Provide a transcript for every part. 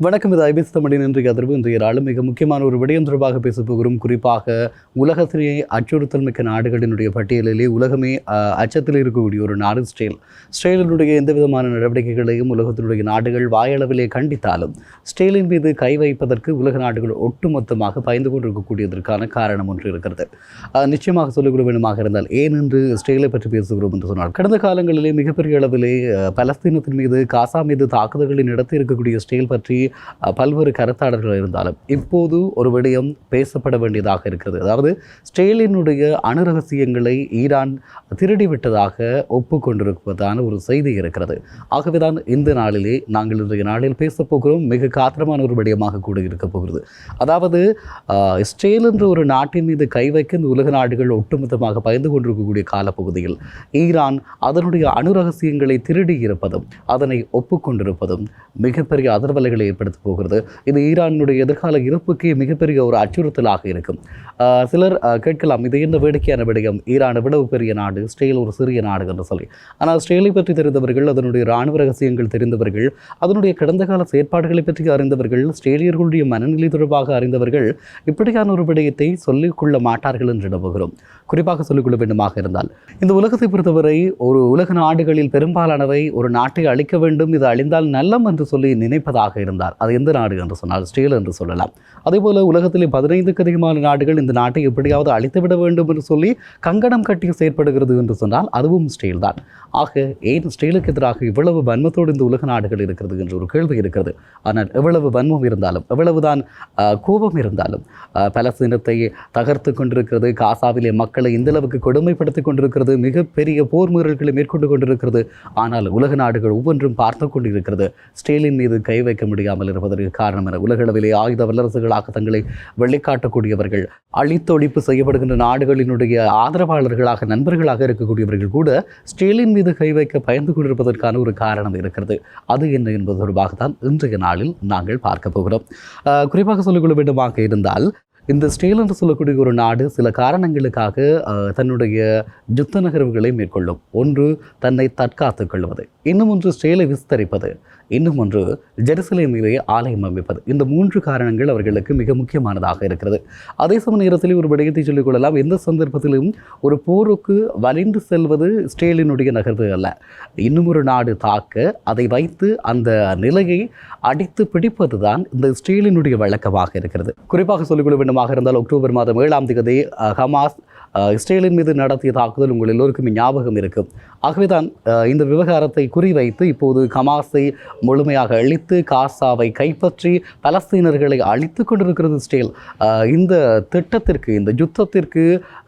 வணக்கம். இது ஐபிஎஸ் தமிழின் இன்றைய அதிர்வு. இன்றைய நாளும் மிக முக்கியமான ஒரு விடயம் தொடர்பாக பேசப் போகிறோம். குறிப்பாக உலகத்திலேயே அச்சுறுத்தல் மிக்க நாடுகளினுடைய பட்டியலிலே உலகமே அச்சத்தில் இருக்கக்கூடிய ஒரு நாடு ஸ்டேலினுடைய எந்த விதமான நடவடிக்கைகளையும் உலகத்தினுடைய நாடுகள் வாயளவிலே கண்டித்தாலும் ஸ்டேலின் மீது கை வைப்பதற்கு உலக நாடுகள் ஒட்டுமொத்தமாக பயந்து கொண்டிருக்கக்கூடியதற்கான காரணம் ஒன்று இருக்கிறது. நிச்சயமாக சொல்லிக்கொள்ள வேண்டுமாக இருந்தால் ஏன் என்று ஸ்டேலை பற்றி பேசுகிறோம் என்று சொன்னால், கடந்த காலங்களிலே மிகப்பெரிய அளவிலே பலஸ்தீனத்தின் மீது காசா மீது தாக்குதல்களை நடத்தி இருக்கக்கூடிய ஸ்டேல் பற்றி பல்வேறு கருத்தாளர்கள் இருந்தாலும் இப்போது ஒரு விடயம் பேசப்பட வேண்டியதாக இருக்கிறது. அதாவது ஸ்டேலினுடைய அணு ரகசியங்களை ஈரான் திருடிவிட்டதாக ஒப்புக்கொண்டிருப்பதான ஒரு செய்தி இருக்கிறது. ஆகவேதான் இந்த நாளிலே நாங்கள் இன்றைய நாளில் பேசப்போகிறோம். மிக காத்திரமான ஒரு விடயமாக கூட இருக்க போகிறது. அதாவது ஸ்டேல் என்ற ஒரு நாட்டின் மீது கை வைக்க இந்த உலக நாடுகள் ஒட்டுமொத்தமாக பயந்து கொண்டிருக்கக்கூடிய காலப்பகுதியில் ஈரான் அதனுடைய அணு ரகசியங்களை திருடி இருப்பதும் அதனை ஒப்புக்கொண்டிருப்பதும் மிகப்பெரிய அதிர்வலைகளை ஏற்படுத்த போகிறது. இது ஈரானுடைய எதிர்கால இருப்புக்கு மிகப்பெரிய ஒரு அச்சுறுத்தலாக இருக்கும். சிலர் கேட்கலாம், இது என்ன வேடிக்கையான விடயம், ஈரான் எவ்வளவு பெரிய நாடு, ஸ்டேல் ஒரு சிறிய நாடு என்று சொல்லி. ஆனால் ஸ்டேலை பற்றி தெரிந்தவர்கள், அதனுடைய இராணுவ ரகசியங்கள் தெரிந்தவர்கள், அதனுடைய கடந்த கால செயற்பாடுகளை பற்றி அறிந்தவர்கள், ஸ்டேலியர்களுடைய மனநிலை தொடர்பாக அறிந்தவர்கள் இப்படியான ஒரு விடயத்தை சொல்லிக்கொள்ள மாட்டார்கள் என்று நம்புகிறோம். குறிப்பாக சொல்லிக்கொள்ள வேண்டுமாக இருந்தால், இந்த உலகத்தை பொறுத்தவரை ஒரு உலக நாடுகளில் பெரும்பாலானவை ஒரு நாட்டை அழிக்க வேண்டும், இது அழிந்தால் நல்லம் என்று சொல்லி நினைப்பதாக இருந்தார். அது எந்த நாடு என்று சொன்னால் ஸ்டேல் என்று சொல்லலாம். அதேபோல உலகத்திலே 15க்கு அதிகமான நாடுகள் இந்த நாட்டை எப்படியாவது அழித்துவிட வேண்டும் என்று சொல்லி கங்கணம் கட்டி செயற்படுகிறது என்று சொன்னால் அதுவும் ஸ்டேல் தான். ஆக ஏன் ஸ்டேலுக்கு எதிராக இவ்வளவு வன்மத்தோடு இந்த உலக நாடுகள் இருக்கிறது என்று ஒரு கேள்வி இருக்கிறது. ஆனால் எவ்வளவு வன்மம் இருந்தாலும், எவ்வளவுதான் கோபம் இருந்தாலும், பலஸ்தீனத்தை தகர்த்து கொண்டிருக்கிறது, காசாவிலே மக்களை இந்த அளவுக்கு கொடுமைப்படுத்திக் கொண்டிருக்கிறது, மிகப்பெரிய போர் முயற்சிகளை மேற்கொண்டு கொண்டிருக்கிறது. ஆனால் உலக நாடுகள் ஒவ்வொன்றும் பார்த்து கொண்டிருக்கிறது. ஸ்டேலின் மீது கை வைக்க முடியாமல் இருப்பதற்கு காரணம் என உலகளவிலே ஆயுத வல்லரசுகளாக தங்களை வெளிக்காட்டக்கூடியவர்கள், அழித்தொழிப்பு செய்யப்படுகின்ற நாடுகளினுடைய ஆதரவாளர்களாக நண்பர்களாக இருக்கக்கூடியவர்கள் கூட ஸ்டேலின் மீது கை வைக்க பயந்து கொண்டிருப்பதற்கான ஒரு காரணம் இருக்கிறது. அது என்ன என்பது தொடர்பாகத்தான் இன்றைய நாளில் நாங்கள் பார்க்க போகிறோம். குறிப்பாக சொல்லிக்கொள்ள வேண்டுமாக இருந்தால், இந்த ஸ்டேல் என்று சொல்லக்கூடிய ஒரு நாடு சில காரணங்களுக்காக தன்னுடைய யுத்த நகர்வுகளை மேற்கொள்ளும். ஒன்று தன்னை தற்காத்துக் கொள்வது, இன்னும் ஒன்று ஸ்டேலை விஸ்தரிப்பது, இன்னும் ஒன்று ஜெருசலேமிலே ஆலயம் அமைப்பது. இந்த 3 காரணங்கள் அவர்களுக்கு மிக முக்கியமானதாக இருக்கிறது. அதே சமய நேரத்தில் ஒரு விடயத்தை சொல்லிக்கொள்ளலாம், எந்த சந்தர்ப்பத்திலும் ஒரு போருக்கு வலிந்து செல்வது ஸ்டேலினுடைய நகர்வு அல்ல. இன்னும் ஒரு நாடு தாக்க அதை வைத்து அந்த நிலையை அடித்து பிடிப்பது தான் இந்த ஸ்டேலினுடைய வழக்கமாக இருக்கிறது. குறிப்பாக சொல்லிக்கொள்ள வேண்டுமாக இருந்தால், அக்டோபர் மாதம் 7ஆம் தேதி ஹமாஸ் இஸ்ரேலின் மீது நடத்திய தாக்குதல் உங்கள் எல்லோருக்குமே ஞாபகம் இருக்கும். ஆகவேதான் இந்த விவகாரத்தை குறிவைத்து இப்போது ஹமாஸை முழுமையாக அழித்து காசாவை கைப்பற்றி பலஸ்தீனர்களை அழித்து கொண்டிருக்கிறது ஸ்டேல். இந்த திட்டத்திற்கு, இந்த யுத்தத்திற்கு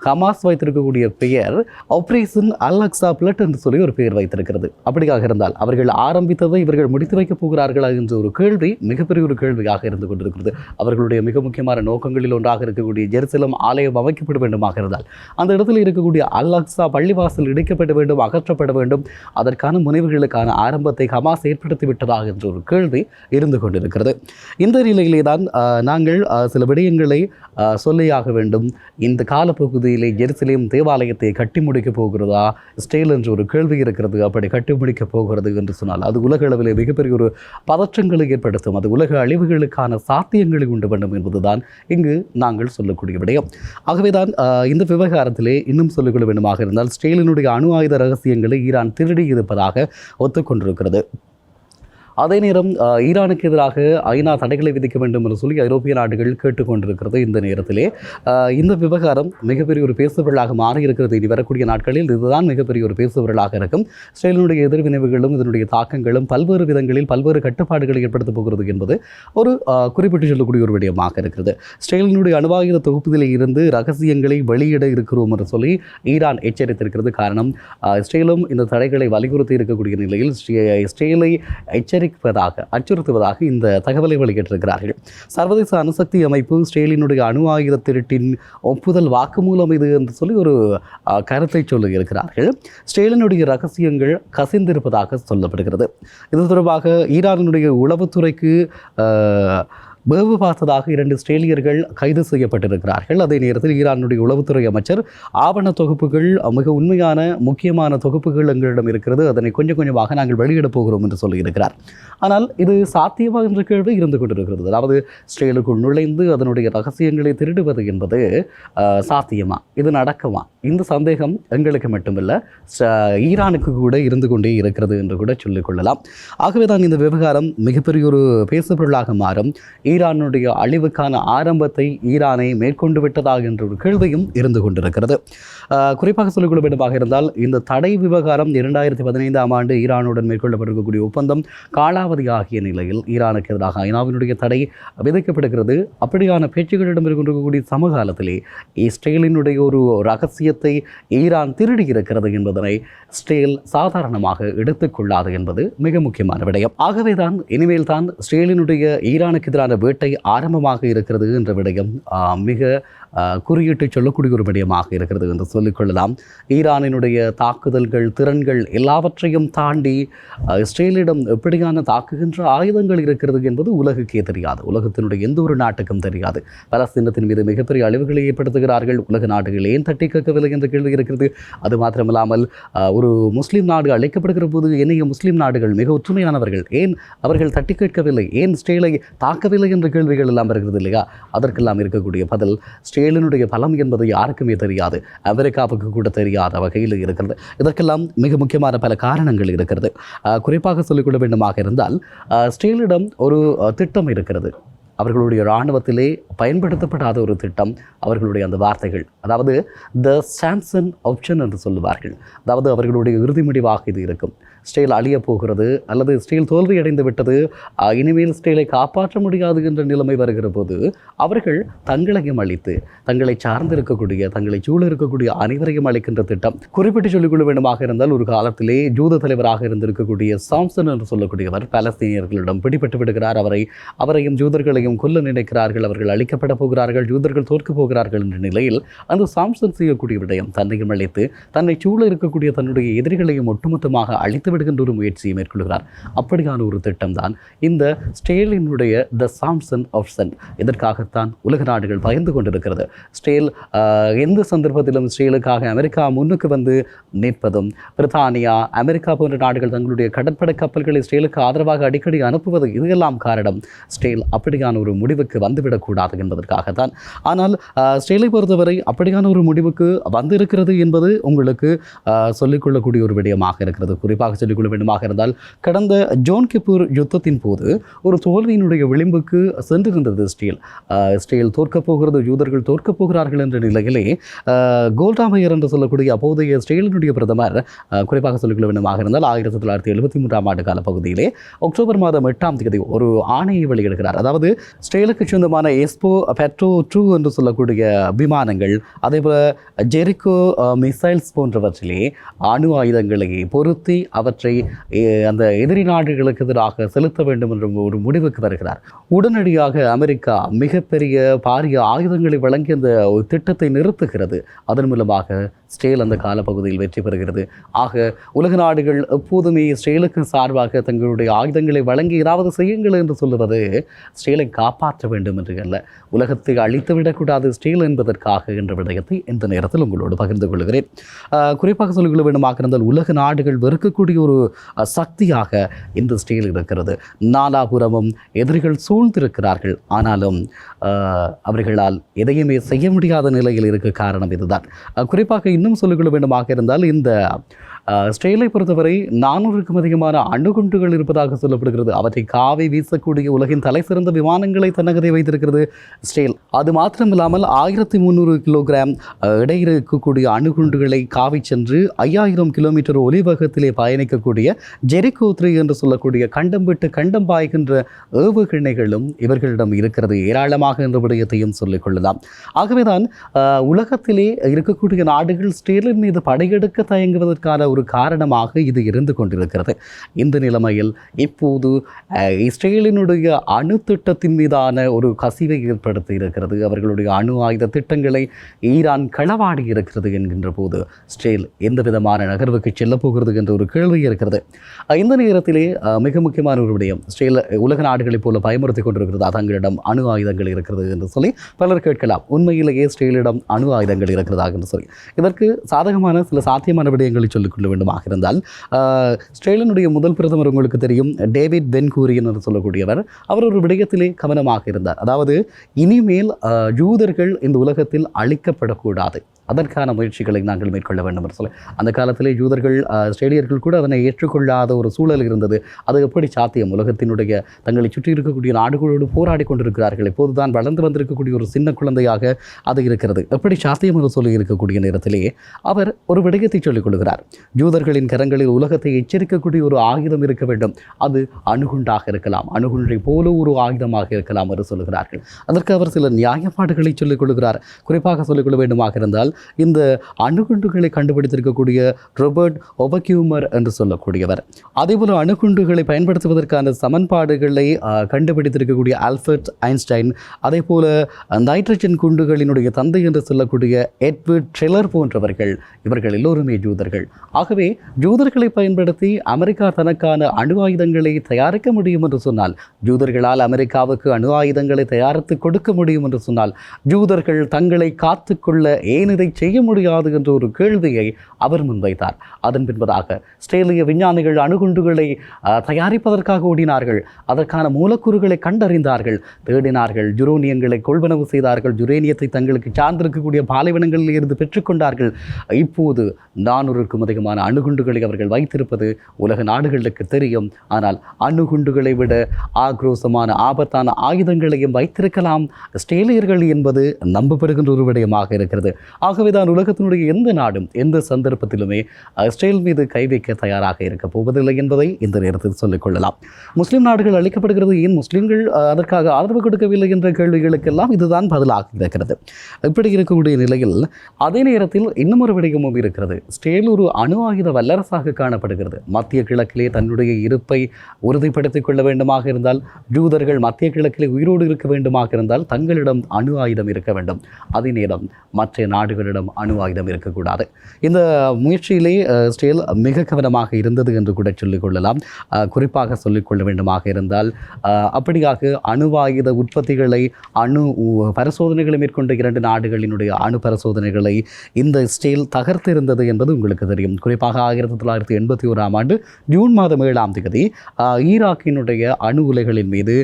ஹமாஸ் வைத்திருக்கக்கூடிய பெயர் ஆபரேஷன் அல் அக்ஸா பிளட் என்று சொல்லி ஒரு பெயர் வைத்திருக்கிறது. அப்படியாக இருந்தால் அவர்கள் ஆரம்பித்ததை இவர்கள் முடித்து வைக்கப் போகிறார்களா என்ற ஒரு கேள்வி மிகப்பெரிய ஒரு கேள்வியாக இருந்து கொண்டிருக்கிறது. அவர்களுடைய மிக முக்கியமான நோக்கங்களில் ஒன்றாக இருக்கக்கூடிய ஜெருசலேம் ஆலயம் அமைக்கப்பட வேண்டுமாக இருந்தால் அந்த இடத்தில் இருக்கக்கூடிய அல் அக்ஸா பள்ளிவாசல் இடிக்கப்பட வேண்டும், அகற்றப்பட வேண்டும். அதற்கான முனைவுகளுக்கான ஆரம்பத்தை ஹமாஸ் ஏற்படுத்தி விட்டதாக என்ற ஒரு கேள்வி இருந்து கொண்டிருக்கிறது. இந்த நிலையிலே தான் நாங்கள் சில விடயங்களை சொல்லியாக வேண்டும். இந்த காலப்பகுதியிலே ஜெருசலேம் தேவாலயத்தை கட்டி முடிக்கப் போகிறதா ஸ்டேல் என்ற ஒரு கேள்வி இருக்கிறது. அப்படி கட்டி முடிக்கப் போகிறது என்று சொன்னால் அது உலக அளவிலே மிகப்பெரிய ஒரு பதற்றங்களை ஏற்படுத்தும். அது உலக அழிவுகளுக்கான சாத்தியங்களை உண்டு வேண்டும் என்பதுதான் இங்கு நாங்கள் சொல்லக்கூடிய விடயம். ஆகவேதான் இந்த விவகாரத்திலே இன்னும் சொல்லிக்கொள்ள வேண்டுமாக இருந்தால், ஸ்டேலினுடைய அணு ஆயுத ரகசியங்களை ஈரான் திருடி இருப்பதாக ஒத்துக்கொண்டிருக்கிறது. அதே நேரம் ஈரானுக்கு எதிராக ஐநா தடைகளை விதிக்க வேண்டும் என்று சொல்லி ஐரோப்பிய நாடுகள் கேட்டுக்கொண்டிருக்கிறது. இந்த நேரத்திலே இந்த விவகாரம் மிகப்பெரிய ஒரு பேசுபொருளாக மாறியிருக்கிறது. இனி வரக்கூடிய நாட்களில் இதுதான் மிகப்பெரிய ஒரு பேசுபொருளாக இருக்கும். ஸ்டேலினுடைய எதிர்வினைவுகளும் இதனுடைய தாக்கங்களும் பல்வேறு விதங்களில் பல்வேறு கட்டுப்பாடுகளை ஏற்படுத்தப் போகிறது என்பது ஒரு குறிப்பிட்டு சொல்லக்கூடிய ஒரு விடயமாக இருக்கிறது. ஸ்டேலினுடைய அணுவாயுத தொகுப்புகளில் இருந்து ரகசியங்களை வெளியிட இருக்கிறோம் என்று சொல்லி ஈரான் எச்சரித்திருக்கிறது. காரணம், ஸ்டேலும் இந்த தடைகளை வலியுறுத்தி இருக்கக்கூடிய நிலையில் ஸ்டேலை அச்சுறுத்துவதாக இந்த தகவலை வெளியிட்டிருக்கிறார்கள். சர்வதேச அணுசக்தி அமைப்பு ஸ்டேலினுடைய அணு ஆயுத திருட்டின் ஒப்புதல் வாக்குமூலம் இது என்று சொல்லி ஒரு கருத்தை சொல்லியிருக்கிறார்கள். ஸ்டேலினுடைய ரகசியங்கள் கசிந்திருப்பதாக சொல்லப்படுகிறது. இது தொடர்பாக ஈரானுடைய உளவுத்துறைக்கு வேவு பார்த்ததாக 2 இஸ்ரேலியர்கள் கைது செய்யப்பட்டிருக்கிறார்கள். அதே நேரத்தில் ஈரானுடைய உளவுத்துறை அமைச்சர் ஆவண தொகுப்புகள் மிக உண்மையான முக்கியமான தொகுப்புகள் எங்களிடம் இருக்கிறது, அதனை கொஞ்சம் கொஞ்சமாக நாங்கள் வெளியிடப் போகிறோம் என்று சொல்லியிருக்கிறார். ஆனால் இது சாத்தியமா என்ற கேள்வி இருந்து கொண்டிருக்கிறது. அதாவது இஸ்ரேலுக்குள் நுழைந்து அதனுடைய ரகசியங்களை திருடுவது என்பது சாத்தியமா, இது நடக்குமா? இந்த சந்தேகம் எங்களுக்கு மட்டுமல்ல ஈரானுக்கு கூட இருந்து கொண்டே இருக்கிறது என்று கூட சொல்லிக்கொள்ளலாம். ஆகவே தான் இந்த விவகாரம் மிகப்பெரிய ஒரு பேசுபொருளாக மாறும். ஈரானுடைய அழிவுக்கான ஆரம்பத்தை ஈரானை மேற்கொண்டு விட்டதாக என்ற ஒரு கேள்வியும் இருந்து கொண்டிருக்கிறது. குறிப்பாக சொல்லிக்கொள்ள வேண்டுமாக இருந்தால் இந்த தடை விவகாரம் 2015ஆம் ஆண்டு ஈரானுடன் மேற்கொள்ளப்பட்டிருக்கக்கூடிய ஒப்பந்தம் காலாவதியாகிய நிலையில் ஈரானுக்கு எதிராக ஐநாவினுடைய தடை விதிக்கப்படுகிறது. அப்படியான பேச்சுக்களிடம் இருக்கக்கூடிய சமகாலத்திலே இஸ்ரேலினுடைய ஒரு ரகசியத்தை ஈரான் திருடி இருக்கிறது என்பதனை இஸ்ரேல் சாதாரணமாக எடுத்துக்கொள்ளாது என்பது மிக முக்கியமான விடயம். ஆகவேதான் இனிமேல் தான் இஸ்ரேலினுடைய ஈரானுக்கு எதிரான வேட்டை ஆரம்பமாக இருக்கிறது என்ற விடயம் மிக குறியிட்டு சொல்லக்கூடிய ஒரு விடயமாக இருக்கிறது என்று சொல்லிக்கொள்ளலாம். ஈரானினுடைய தாக்குதல்கள் திறன்கள் எல்லாவற்றையும் தாண்டி இஸ்ரேலிடம் எப்படியான தாக்குகின்ற ஆயுதங்கள் இருக்கிறது என்பது உலகுக்கே தெரியாது, உலகத்தினுடைய எந்த ஒரு நாட்டுக்கும் தெரியாது. பலஸ்தீனத்தின் மீது மிகப்பெரிய அழிவுகளை ஏற்படுத்துகிறார்கள். உலக நாடுகள் ஏன் தட்டி கேட்கவில்லை என்ற கேள்வி இருக்கிறது. அது மாத்திரமில்லாமல் ஒரு முஸ்லீம் நாடு அழைக்கப்படுகிற போது என்னைய முஸ்லீம் நாடுகள் மிக ஒற்றுமையானவர்கள், ஏன் அவர்கள் தட்டி கேட்கவில்லை, ஏன் இஸ்ரேலை தாக்கவில்லை என்ற கேள்விகள் எல்லாம் இருக்கிறது இல்லையா? அதற்கெல்லாம் இருக்கக்கூடிய பதில் இஸ்ரேலினுடைய பலம் என்பது யாருக்குமே தெரியாது, அமெரிக்காவுக்கு கூட தெரியாத வகையில் இருக்கிறது. இதற்கெல்லாம் மிக முக்கியமான பல காரணங்கள் இருக்கிறது. குறிப்பாக சொல்லிக்கொள்ள வேண்டுமாக இருந்தால் இஸ்ரேலிடம் ஒரு திட்டம் இருக்கிறது. அவர்களுடைய இராணுவத்திலே பயன்படுத்தப்படாத ஒரு திட்டம், அவர்களுடைய அந்த வார்த்தைகள், அதாவது த சாம்சன் ஆப்ஷன் என்று சொல்லுவார்கள். அதாவது அவர்களுடைய இறுதி முடிவாக இது இருக்கும். இஸ்ரேல் அழிய போகிறது அல்லது இஸ்ரேல் தோல்வி அடைந்து விட்டது, இனிமேல் இஸ்ரேலை காப்பாற்ற முடியாது என்ற நிலைமை வருகிற போது அவர்கள் தங்களையும் அழித்து தங்களை சார்ந்திருக்கக்கூடிய தங்களை சூழ இருக்கக்கூடிய அனைவரையும் அளிக்கின்ற திட்டம். குறிப்பிட்டு சொல்லிக்கொள்ள வேண்டுமாக இருந்தால் ஒரு காலத்திலே ஜூத தலைவராக இருந்திருக்கக்கூடிய சாம்சன் என்று சொல்லக்கூடியவர் பாலஸ்தீனியர்களிடம் பிடிபட்டு விடுகிறார். அவரையும் ஜூதர்களையும் கொல்ல நினைக்கிறார்கள். அவர்கள் அழிக்கப்பட போகிறார்கள், ஜூதர்கள் தோற்க போகிறார்கள் என்ற நிலையில் அந்த சாம்சன் செய்யக்கூடிய விடயம் தன்னையும் அழித்து தன்னை சூழ இருக்கக்கூடிய தன்னுடைய எதிரிகளையும் ஒட்டுமொத்தமாக அழித்து விடுகின்ற ஒரு முயற்சியை மேற்கொள்கிறார். அப்படியான ஒரு திட்டம் தான் இந்த ஸ்டேலினுடைய த சாம்சன் ஆப்ஷன். இதற்காகத்தான் உலக நாடுகள் பயந்து கொண்டிருக்கிறது. ஸ்டேல் எந்த சந்தர்ப்பத்திலும் ஸ்டேலுக்காக அமெரிக்கா முன்னுக்கு வந்து நிற்பதும், பிரித்தானியா அமெரிக்கா போன்ற நாடுகள் தங்களுடைய கடற்படை கப்பல்களை ஸ்டேலுக்கு ஆதரவாக அடிக்கடி அனுப்புவது, இதெல்லாம் காரணம் ஸ்டேல் அப்படியான ஒரு முடிவுக்கு வந்துவிடக்கூடாது என்பதற்காகத்தான். ஆனால் ஸ்டேலை பொறுத்தவரை அப்படியான ஒரு முடிவுக்கு வந்திருக்கிறது என்பது உங்களுக்கு சொல்லிக்கொள்ளக்கூடிய ஒரு விடயமாக இருக்கிறது. குறிப்பாக சொல்லிக்கொள்ள வேண்டுமாக இருந்தால் கடந்த ஜோன் கிப்பூர் யுத்தத்தின் போது ஒரு தோல்வியினுடைய விளிம்புக்கு சென்றிருந்தது ஸ்டேல். ஸ்டேல் தோற்கப் போகிறது, யூதர்கள் தோற்கப் போகிறார்கள் என்ற நிலையிலே கோல்டா மேயர் என்று சொல்லக்கூடிய அப்போதைய ஸ்டேலினுடைய பிரதமர், குறிப்பாக சொல்லிக்கொள்ள வேண்டுமாக இருந்தால் 1973ஆம் ஆண்டு கால பகுதியிலே அக்டோபர் மாதம் 8ஆம் தேதி ஒரு ஆணையை வெளியிடுகிறார். அதாவது ஸ்டேலுக்கு சொந்தமான எஸ்போ பெட்ரோ 2 என்று சொல்லக்கூடிய விமானங்கள், அதேபோல ஜெரிகோ மிசைல்ஸ் போன்றவற்றிலே அணு ஆயுதங்களை பொருத்தி அவற்றை அந்த எதிரி நாடுகளுக்கு எதிராக செலுத்த வேண்டும் என்ற ஒரு முடிவுக்கு வருகிறார். உடனடியாக அமெரிக்கா மிகப்பெரிய பாரிய ஆயுதங்களை வழங்கி அந்த திட்டத்தை நிறுத்துகிறது. அதன் மூலமாக ஸ்டேல் அந்த காலப்பகுதியில் வெற்றி பெறுகிறது. ஆக உலக நாடுகள் எப்போதுமே ஸ்டேலுக்கு சார்பாக தங்களுடைய ஆயுதங்களை வழங்கி ஏதாவது செய்யுங்கள் என்று சொல்லுவது ஸ்டேலை காப்பாற்ற வேண்டும் என்று அல்ல, உலகத்தை அழித்து விடக்கூடாது ஸ்டேல் என்பதற்காக என்ற விடயத்தை இந்த நேரத்தில் உங்களோடு பகிர்ந்து கொள்கிறேன். குறிப்பாக சொல்லிக்கொள்ள வேண்டுமாக இருந்தால் உலக நாடுகள் வெறுக்கக்கூடிய ஒரு சக்தியாக இந்த ஸ்டேல் இருக்கிறது. நாலாபுரமும் எதிரிகள் சூழ்ந்திருக்கிறார்கள். ஆனாலும் அவர்களால் எதையுமே செய்ய முடியாத நிலையில் இருக்க காரணம் இதுதான். குறிப்பாக இன்னும் சொல்லிக்கொள்ள வேண்டுமாக இருந்தால் இந்த ஸ்டேலை பொறுத்தவரை 400க்கும் அதிகமான அணுகுண்டுகள் இருப்பதாக சொல்லப்படுகிறது. அவற்றை காவி வீசக்கூடிய உலகின் தலை சிறந்த விமானங்களை தன்னகதை வைத்திருக்கிறது ஸ்டேல். அது மாத்திரமில்லாமல் 1300 கிலோகிராம் எடை இருக்கக்கூடிய அணுகுண்டுகளை காவி சென்று 5000 கிலோமீட்டர் ஒலிவேகத்திலே பயணிக்கக்கூடிய ஜெரிகோ 3 என்று சொல்லக்கூடிய கண்டம் விட்டு கண்டம் பாய்கின்ற ஏவுகணைகளும் இவர்களிடம் இருக்கிறது ஏராளமாக என்ற விடயத்தையும் சொல்லிக் கொள்ளலாம். ஆகவேதான் உலகத்திலே இருக்கக்கூடிய நாடுகள் ஸ்டேலின் மீது படையெடுக்க தயங்குவதற்கான ஒரு காரணமாக இது இருந்து கொண்டிருக்கிறது. இந்த நிலைமையில் இப்போது இஸ்ரேலினுடைய அணு திட்டத்தின் மீதான ஒரு கசிவை ஏற்படுத்தி இருக்கிறது. அவர்களுடைய அணு ஆயுத திட்டங்களை ஈரான் களவாடி இருக்கிறது என்கின்ற போது இஸ்ரேல் எந்த விதமான நகர்வுக்கு செல்லப் போகிறது என்ற ஒரு கேள்வி இருக்கிறது. இந்த நேரத்திலே மிக முக்கியமான ஒரு விடயம், இஸ்ரேல் உலக நாடுகளைப் போல பயமுறுத்தி கொண்டிருக்கிறது, தங்களிடம் அணு ஆயுதங்கள் இருக்கிறது என்று சொல்லி பலர் கேட்கலாம். உண்மையிலேயே இஸ்ரேலிடம் அணு ஆயுதங்கள் இருக்கிறதா என்று சொல்லி இதற்கு சாதகமான சில சாத்தியமான விடயங்களை சொல்லிக்கொள்ள வேண்டுமாக இருந்தால், இஸ்ரேலினுடைய முதல் பிரதமர் உங்களுக்கு தெரியும், டேவிட் பென் கூரியன் என்று சொல்லக்கூடியவர். அவர் ஒரு விடயத்திலே கவனமாக இருந்தார். அதாவது இனிமேல் யூதர்கள் இந்த உலகத்தில் அழிக்கப்படக்கூடாது, அதற்கான முயற்சிகளை நாங்கள் மேற்கொள்ள வேண்டும் என்று சொல்லி. அந்த காலத்திலே யூதர்கள் இஸ்ரேலியர்கள் கூட அதனை ஏற்றுக்கொள்ளாத ஒரு சூழல் இருந்தது. அது எப்படி சாத்தியம்? உலகத்தினுடைய தங்களை சுற்றி இருக்கக்கூடிய நாடுகளோடு போராடி கொண்டிருக்கிறார்கள். இப்போதுதான் வளர்ந்து வந்திருக்கக்கூடிய ஒரு சின்ன குழந்தையாக அது இருக்கிறது. எப்படி சாத்தியம் என்று சொல்லி இருக்கக்கூடிய நேரத்திலே அவர் ஒரு விடயத்தை சொல்லிக் கொள்கிறார். யூதர்களின் கரங்களில் உலகத்தை எச்சரிக்கக்கூடிய ஒரு ஆயுதம் இருக்க வேண்டும். அது அணுகுண்டாக இருக்கலாம், அணுகுண்டை போல ஒரு ஆயுதமாக இருக்கலாம் என்று சொல்லுகிறார்கள். அதற்கு அவர் சில நியாயப்பாடுகளை சொல்லிக் கொள்கிறார். குறிப்பாக சொல்லிக்கொள்ள வேண்டுமாக இருந்தால், இந்த அணுகுண்டுகளை கண்டுபிடித்திருக்கக்கூடிய ராபர்ட் ஒபக்யூமர் என்று சொல்லக்கூடியவர், அதேபோல அணுகுண்டுகளை பயன்படுத்துவதற்கான சமன்பாடுகளை கண்டுபிடித்திருக்கக்கூடிய ஆல்பர்ட் ஐன்ஸ்டைன், அதே போல நைட்ரஜன் குண்டுகளினுடைய தந்தை என்று சொல்லக்கூடிய எட்வர்ட் ட்ரெலர் போன்றவர்கள், இவர்கள் எல்லோருமே ஜூதர்கள். ஆகவே ஜூதர்களை பயன்படுத்தி அமெரிக்கா தனக்கான அணு ஆயுதங்களை தயாரிக்க முடியும் என்று சொன்னால், ஜூதர்களால் அமெரிக்காவுக்கு அணு ஆயுதங்களை தயாரித்து கொடுக்க முடியும் என்று சொன்னால், ஜூதர்கள் தங்களை காத்துக்கொள்ள ஏன் இதை செய்ய முடியாது என்ற ஒரு கேள்வியை அவர் முன்வைத்தார். அதன் பின்பதாக இஸ்ரேலிய விஞ்ஞானிகள் அணுகுண்டுகளை தயாரிப்பதற்காக ஓடினார்கள். அதற்கான மூலக்கூறுகளை கண்டறிந்தார்கள், தேடினார்கள், யுரேனியங்களை கொள்வனவு செய்தார்கள், யுரேனியத்தை தங்களுக்கு சார்ந்திருக்கக்கூடிய பாலைவனங்களில் இருந்து பெற்றுக்கொண்டார்கள். இப்போது 400க்கும் அதிகமான அணுகுண்டுகளை அவர்கள் வைத்திருப்பது உலக நாடுகளுக்கு தெரியும். ஆனால் அணுகுண்டுகளை விட ஆக்ரோசமான ஆபத்தான ஆயுதங்களையும் வைத்திருக்கலாம் இஸ்ரேலியர்கள் என்பது நம்பப்படுகின்ற ஒரு விடயமாக இருக்கிறது. ஆகவேதான் உலகத்தினுடைய எந்த நாடும் எந்த சந்தர்ப்பத்திலுமே இஸ்ரேல் மீது கை வைக்க தயாராக இருக்க போவதில்லை என்பதை இந்த நேரத்தில் சொல்லிக் கொள்ளலாம். முஸ்லிம் நாடுகள் அளிக்கப்படுகிறது, ஏன் முஸ்லிம்கள் அதற்காக ஆதரவு கொடுக்கவில்லை என்ற கேள்விகளுக்கெல்லாம் இதுதான் பதிலாக இருக்கிறது. இப்படி இருக்கக்கூடிய நிலையில் அதே நேரத்தில் இன்னும் ஒரு விடயமும் இருக்கிறது. இஸ்ரேல் ஒரு அணு ஆயுத வல்லரசாக காணப்படுகிறது. மத்திய கிழக்கிலே தன்னுடைய இருப்பை உறுதிப்படுத்திக் கொள்ள வேண்டுமாக இருந்தால், ஜூதர்கள் மத்திய கிழக்கிலே உயிரோடு இருக்க வேண்டுமாக இருந்தால் தங்களிடம் அணு ஆயுதம் இருக்க வேண்டும். அதே நேரம் மற்ற நாடுகளிடம் அணு ஆயுதம் இருக்கக்கூடாது. இந்த முயற்சியிலே இஸ்ரேல் மிக கவனமாக இருந்தது என்று கூட சொல்லிக் கொள்ளலாம். குறிப்பாக சொல்லிக்கொள்ள வேண்டுமாக இருந்தால், அப்படியாக அணு ஆயுத உற்பத்திகளை அணு பரிசோதனைகளை மேற்கொண்ட 2 நாடுகளினுடைய அணு பரிசோதனைகளை இந்த இஸ்ரேல் தகர்த்திருந்தது என்பது உங்களுக்கு தெரியும். குறிப்பாக 1981ஆம் ஆண்டு ஜூன் மாதம் 7ஆம் தேதி ஈராக்கினுடைய அணு உலைகளின் மீது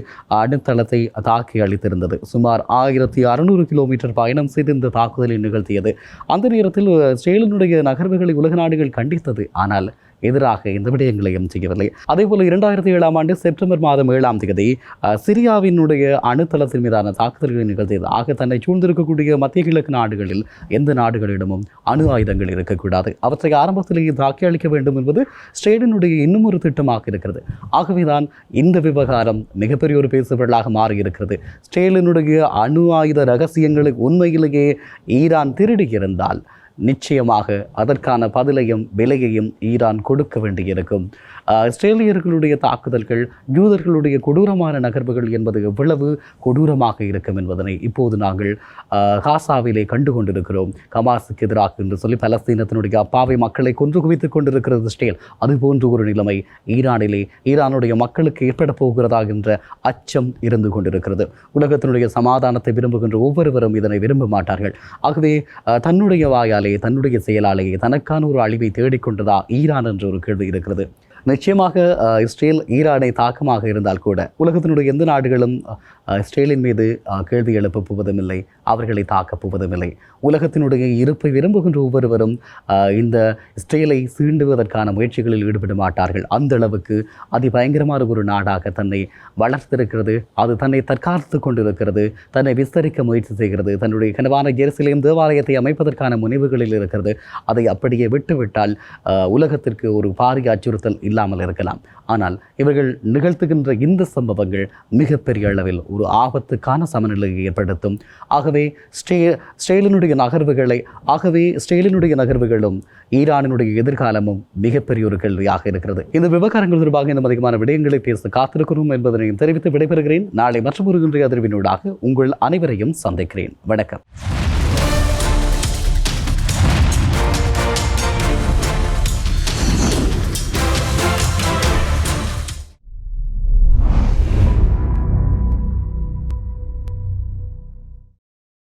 அணுத்தளத்தை தாக்கி அளித்திருந்தது. சுமார் 1600 கிலோமீட்டர் பயணம் செய்து இந்த தாக்குதலை நிகழ்த்தியது. அந்த நேரத்தில் இஸ்ரேலினுடைய நகர்வுகளை உலக நாடுகள் கண்டித்தது. ஆனால் எதிராக எந்த விடயங்களையும் செய்யவில்லை. அதேபோல 2007ஆம் ஆண்டு செப்டம்பர் மாதம் 7ஆம் தேதி சிரியாவினுடைய அணுத்தளத்தின் மீதான தாக்குதல்களை நிகழ்த்தியது. ஆக தன்னை சூழ்ந்திருக்கக்கூடிய மத்திய கிழக்கு நாடுகளில் எந்த நாடுகளிடமும் அணு ஆயுதங்கள் இருக்கக்கூடாது, அவற்றை ஆரம்பத்திலேயே தாக்கி அளிக்க வேண்டும் என்பது இஸ்ரேலினுடைய இன்னும் ஒரு திட்டமாக இருக்கிறது. ஆகவேதான் இந்த விவகாரம் மிகப்பெரிய ஒரு பேசுபொருளாக மாறியிருக்கிறது. இஸ்ரேலினுடைய அணு ஆயுத ரகசியங்களை உண்மையிலேயே ஈரான் திருடியிருந்தால் நிச்சயமாக அதற்கான பதிலையும் விலையையும் ஈரான் கொடுக்க வேண்டியிருக்கும். இஸ்ரேலியர்களுடைய தாக்குதல்கள், யூதர்களுடைய கொடூரமான நகர்வுகள் என்பது எவ்வளவு கொடூரமாக இருக்கும் என்பதனை இப்போது நாங்கள் காசாவிலே கண்டு கொண்டிருக்கிறோம். ஹமாஸுக்கு எதிராக என்று சொல்லி பலஸ்தீனத்தினுடைய அப்பாவி மக்களை கொன்று குவித்துக் கொண்டிருக்கிறது இஸ்ரேல். அதுபோன்று ஒரு நிலைமை ஈரானிலே ஈரானுடைய மக்களுக்கு ஏற்பட போகிறதா என்ற அச்சம் இருந்து கொண்டிருக்கிறது. உலகத்தினுடைய சமாதானத்தை விரும்புகின்ற ஒவ்வொருவரும் இதனை விரும்ப மாட்டார்கள். ஆகவே தன்னுடைய வாயாலே, தன்னுடைய செயலாலேயே தனக்கான ஒரு அழிவை தேடிக்கொண்டதா ஈரான் என்ற ஒரு கேள்வி இருக்கிறது. நிச்சயமாக இஸ்ரேல் ஈரானை தாக்கமாக இருந்தால் கூட உலகத்தினுடைய எந்த நாடுகளும் இஸ்ரேலின் மீது கேள்வி எழுப்பப் போவதும் இல்லை, அவர்களை தாக்கப் போவதும் இல்லை. உலகத்தினுடைய இருப்பை விரும்புகின்ற ஒவ்வொருவரும் இந்த இஸ்ரேலை சீண்டுவதற்கான முயற்சிகளில் ஈடுபட மாட்டார்கள். அந்த அளவுக்கு அதிபயங்கரமான ஒரு நாடாக தன்னை வளர்த்திருக்கிறது. அது தன்னை தற்காத்து கொண்டிருக்கிறது, தன்னை விஸ்தரிக்க முயற்சி செய்கிறது, தன்னுடைய கனவான ஜெருசலேம் தேவாலயத்தை அமைப்பதற்கான முனைவுகளில் இருக்கிறது. அதை அப்படியே விட்டுவிட்டால் உலகத்திற்கு ஒரு பாரிய அச்சுறுத்தல் இல்லாமல் இருக்கலாம். ஆனால் இவர்கள் நிகழ்த்துகின்ற இந்த சம்பவங்கள் மிகப்பெரிய அளவில் ஒரு ஆபத்துக்கான சமநிலையை ஏற்படுத்தும். ஆகவே ஸ்டேலினுடைய நகர்வுகளும் ஈரானினுடைய எதிர்காலமும் மிகப்பெரிய ஒரு கேள்வியாக இருக்கிறது. இந்த விவகாரங்கள் தொடர்பாக இந்த அதிகமான விடயங்களை பேச காத்திருக்கிறோம் என்பதனையும் தெரிவித்து விடைபெறுகிறேன். நாளை மற்றொரு இன்றைய அதிர்வினூடாக உங்கள் அனைவரையும் சந்திக்கிறேன். வணக்கம்.